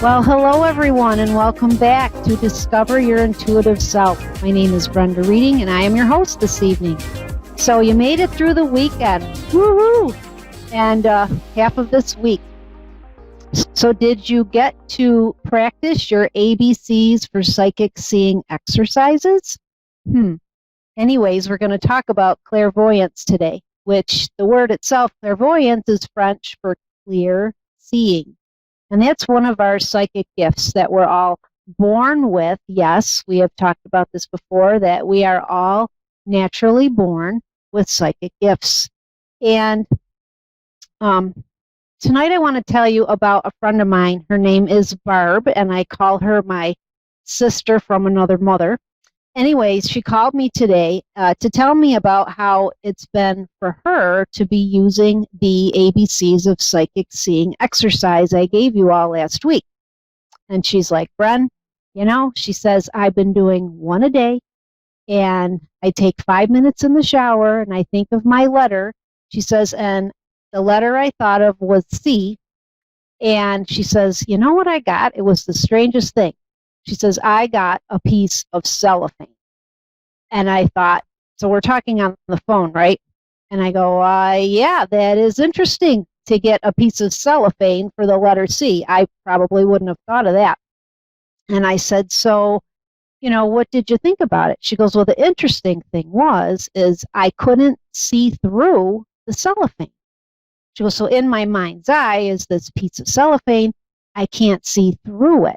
Well, hello everyone, and welcome back to Discover Your Intuitive Self. My name is Brenda Reading, and I am your host this evening. So you made it through the weekend. Woohoo! And half of this week. So did you get to practice your ABCs for psychic seeing exercises? Anyways, we're going to talk about clairvoyance today, which the word itself, clairvoyance, is French for clear seeing. And that's one of our psychic gifts that we're all born with. Yes, we have talked about this before, that we are all naturally born with psychic gifts. And tonight I want to tell you about a friend of mine. Her name is Barb, and I call her my sister from another mother. Anyways, she called me today to tell me about how it's been for her to be using the ABCs of psychic seeing exercise I gave you all last week. And she's like, Bren, she says, I've been doing one a day, and I take 5 minutes in the shower, and I think of my letter. She says, and the letter I thought of was C. And she says, you know what I got? It was the strangest thing. She says, I got a piece of cellophane. And I thought, so we're talking on the phone, right? And I go, yeah, that is interesting to get a piece of cellophane for the letter C. I probably wouldn't have thought of that. And I said, so, what did you think about it? She goes, well, the interesting thing is I couldn't see through the cellophane. She goes, so in my mind's eye is this piece of cellophane. I can't see through it.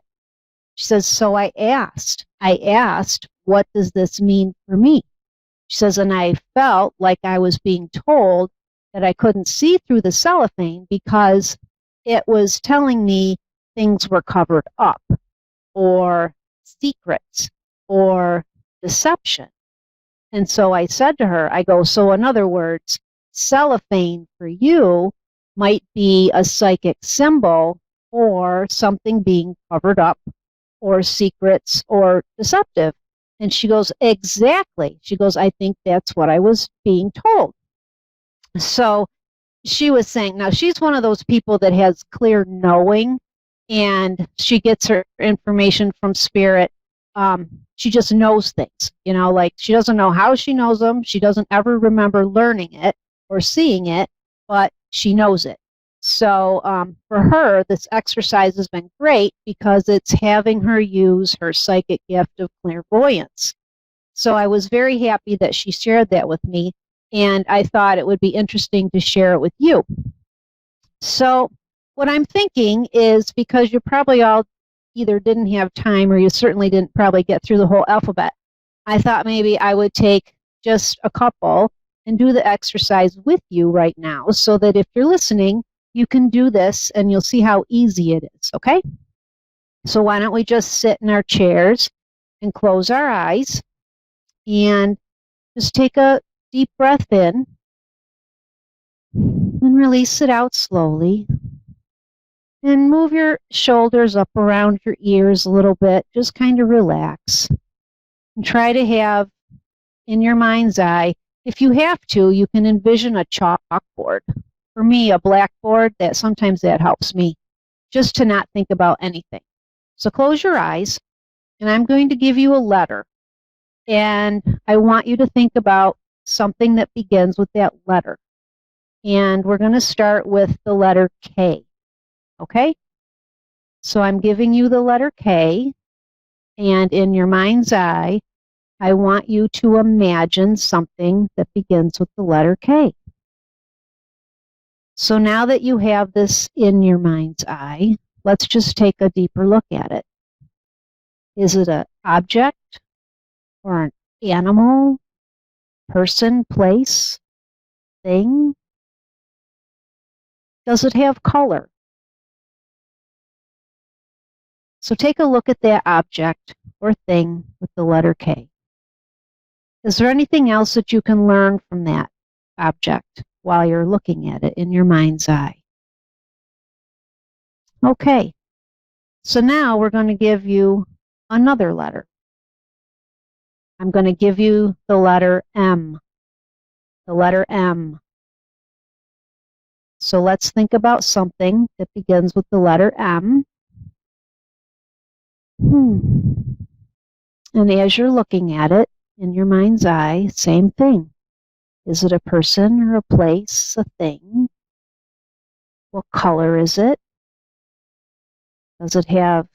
She says, so I asked, what does this mean for me? She says, and I felt like I was being told that I couldn't see through the cellophane because it was telling me things were covered up, or secrets, or deception. And so I said to her, I go, so in other words, cellophane for you might be a psychic symbol or something being covered up, or secrets, or deceptive. And she goes, exactly. She goes, I think that's what I was being told. So she was saying, now she's one of those people that has clear knowing, and she gets her information from spirit. She just knows things, like she doesn't know how she knows them. She doesn't ever remember learning it or seeing it, but she knows it. So for her, this exercise has been great because it's having her use her psychic gift of clairvoyance. So I was very happy that she shared that with me, and I thought it would be interesting to share it with you. So what I'm thinking is, because you probably all either didn't have time, or you certainly didn't probably get through the whole alphabet, I thought maybe I would take just a couple and do the exercise with you right now, so that if you're listening, you can do this and you'll see how easy it is, okay? So why don't we just sit in our chairs and close our eyes and just take a deep breath in and release it out slowly. And move your shoulders up around your ears a little bit. Just kind of relax. And try to have in your mind's eye, if you have to, you can envision a chalkboard. For me, a blackboard, sometimes that helps me, just to not think about anything. So close your eyes, and I'm going to give you a letter. And I want you to think about something that begins with that letter. And we're going to start with the letter K. Okay? So I'm giving you the letter K, and in your mind's eye, I want you to imagine something that begins with the letter K. So now that you have this in your mind's eye, let's just take a deeper look at it. Is it an object, or an animal, person, place, thing? Does it have color? So take a look at that object or thing with the letter K. Is there anything else that you can learn from that object while you're looking at it in your mind's eye? Okay, so now we're going to give you another letter. I'm going to give you the letter M. The letter M. So let's think about something that begins with the letter M. And as you're looking at it in your mind's eye, same thing. Is it a person or a place, a thing? What color is it? Does it have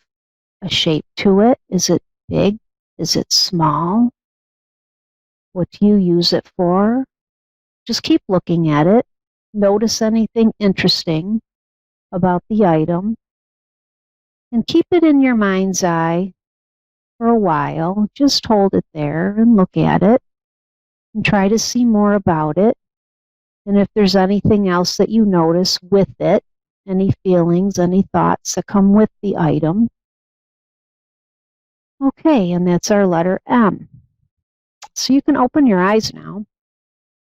a shape to it? Is it big? Is it small? What do you use it for? Just keep looking at it. Notice anything interesting about the item and keep it in your mind's eye for a while. Just hold it there and look at it and try to see more about it. And if there's anything else that you notice with it, any feelings, any thoughts that come with the item. Okay, and that's our letter M. So you can open your eyes now.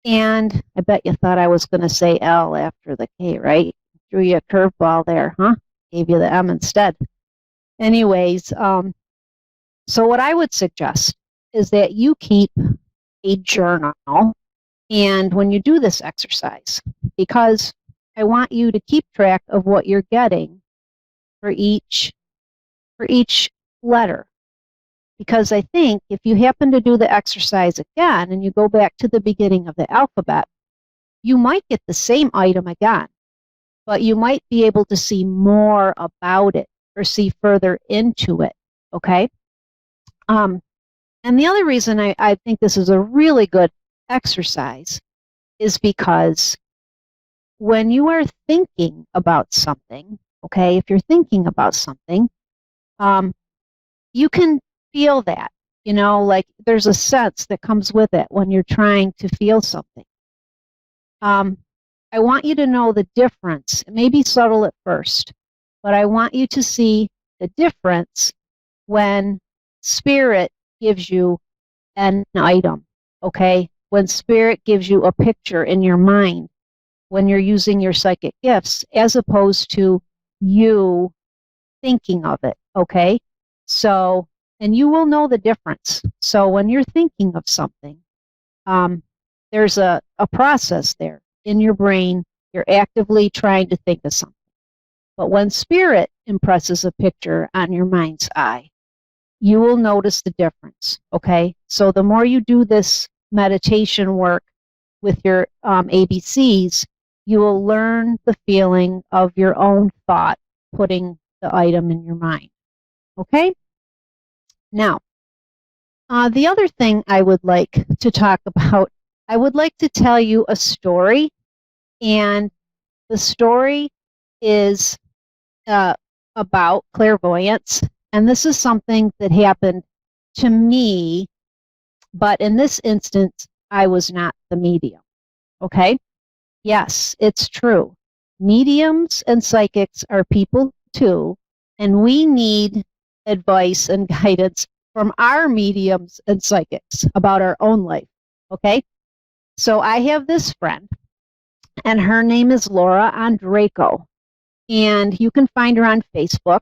And I bet you thought I was going to say L after the K, right? Threw you a curveball there, huh? Gave you the M instead. Anyways, so what I would suggest is that you keep a journal. And when you do this exercise, because I want you to keep track of what you're getting for each letter. Because I think if you happen to do the exercise again and you go back to the beginning of the alphabet, you might get the same item again, but you might be able to see more about it or see further into it, okay? And the other reason I think this is a really good exercise is because when you are thinking about something, okay, if you're thinking about something, you can feel that, like there's a sense that comes with it when you're trying to feel something. I want you to know the difference. It may be subtle at first, but I want you to see the difference when spirit gives you an item, okay? When spirit gives you a picture in your mind, when you're using your psychic gifts, as opposed to you thinking of it, okay? So, and you will know the difference. So when you're thinking of something, there's a process there in your brain. You're actively trying to think of something. But when spirit impresses a picture on your mind's eye, you will notice the difference, okay? So the more you do this meditation work with your ABCs, you will learn the feeling of your own thought putting the item in your mind, okay? Now, the other thing I would like to talk about, I would like to tell you a story, and the story is about clairvoyance, and this is something that happened to me, but in this instance, I was not the medium, okay? Yes, it's true. Mediums and psychics are people too, and we need advice and guidance from our mediums and psychics about our own life, okay? So I have this friend, and her name is Laura Andreko, and you can find her on Facebook,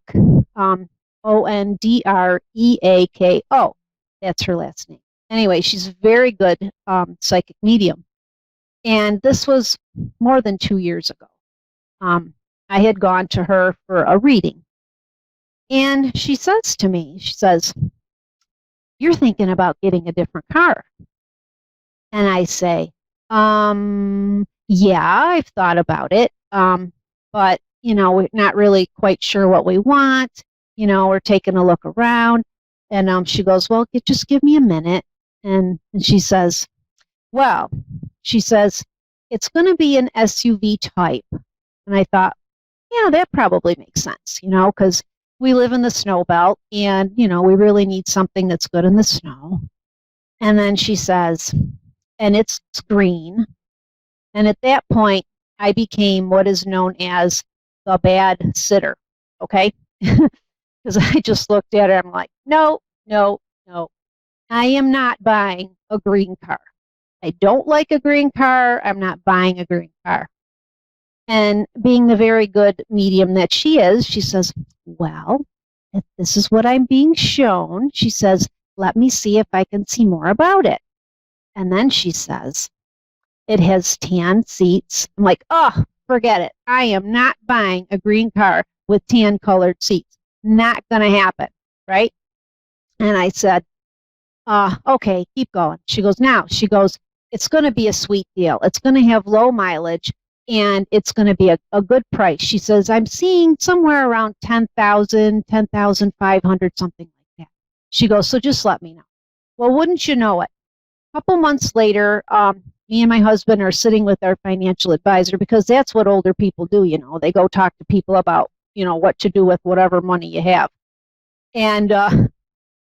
Ondreako. That's her last name. Anyway, she's a very good psychic medium. And this was more than 2 years ago. I had gone to her for a reading. And she says to me, she says, "You're thinking about getting a different car." And I say, yeah, I've thought about it. But, we're not really quite sure what we want. We're taking a look around. And she goes, "Well, just give me a minute." And she says, "It's going to be an SUV type." And I thought, yeah, that probably makes sense, because we live in the snow belt and, we really need something that's good in the snow. And then she says, "And it's green." And at that point, I became what is known as the bad sitter, okay? Because I just looked at her, I'm like, no, no, no. I am not buying a green car. I don't like a green car. I'm not buying a green car. And being the very good medium that she is, she says, "Well, if this is what I'm being shown," she says, "let me see if I can see more about it." And then she says, "It has tan seats." I'm like, oh, forget it. I am not buying a green car with tan colored seats. Not going to happen. right? And I said, okay, keep going. She goes, it's going to be a sweet deal. It's going to have low mileage and it's going to be a good price. She says, I'm seeing somewhere around 10,000, 10,500, something like that. She goes, so just let me know. Well, wouldn't you know it? A couple months later, me and my husband are sitting with our financial advisor because that's what older people do. They go talk to people about, what to do with whatever money you have. And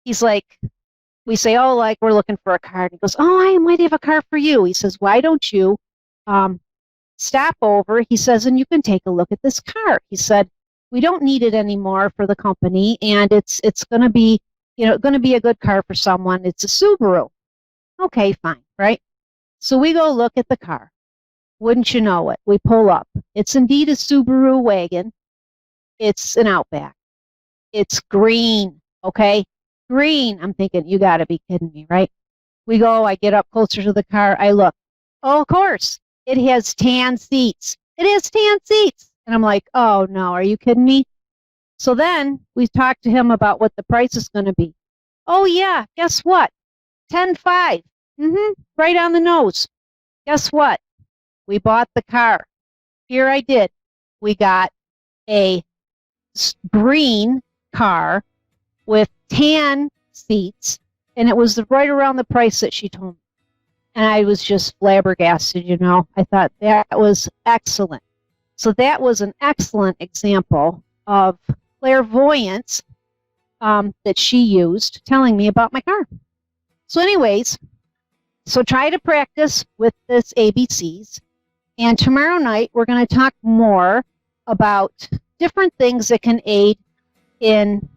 he's like, we say, oh, like we're looking for a car. And he goes, oh, I might have a car for you. He says, why don't you stop over? He says, and you can take a look at this car. He said, we don't need it anymore for the company, and it's going to be, going to be a good car for someone. It's a Subaru. Okay, fine, right? So we go look at the car. Wouldn't you know it? We pull up. It's indeed a Subaru wagon. It's an Outback. It's green, okay? Green. I'm thinking, you got to be kidding me, right? We go, I get up closer to the car. I look. Oh, of course. It has tan seats. It has tan seats. And I'm like, oh, no, are you kidding me? So then we talked to him about what the price is going to be. Oh, yeah, guess what? 10.5. Right on the nose. Guess what? We bought the car. Here I did. We got a green car with tan seats, and it was right around the price that she told me. And I was just flabbergasted, I thought that was excellent. So that was an excellent example of clairvoyance that she used telling me about my car. So anyways, so try to practice with this ABCs. And tomorrow night, we're going to talk more about different things that can aid in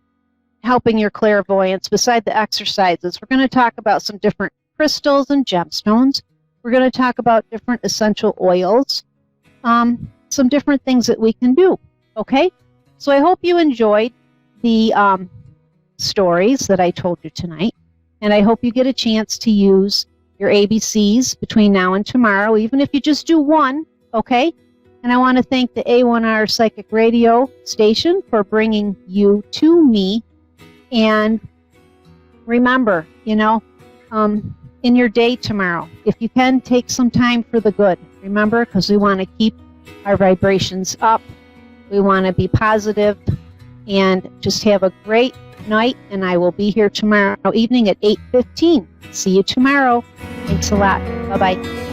helping your clairvoyance beside the exercises. We're going to talk about some different crystals and gemstones. We're going to talk about different essential oils, some different things that we can do. Okay? So I hope you enjoyed the stories that I told you tonight. And I hope you get a chance to use your ABCs between now and tomorrow, even if you just do one, okay? And I want to thank the A1R Psychic Radio station for bringing you to me. And remember, in your day tomorrow, if you can, take some time for the good. Remember, because we want to keep our vibrations up. We want to be positive and just have a great night. And I will be here tomorrow evening at 8:15. See you tomorrow. Thanks a lot. Bye-bye.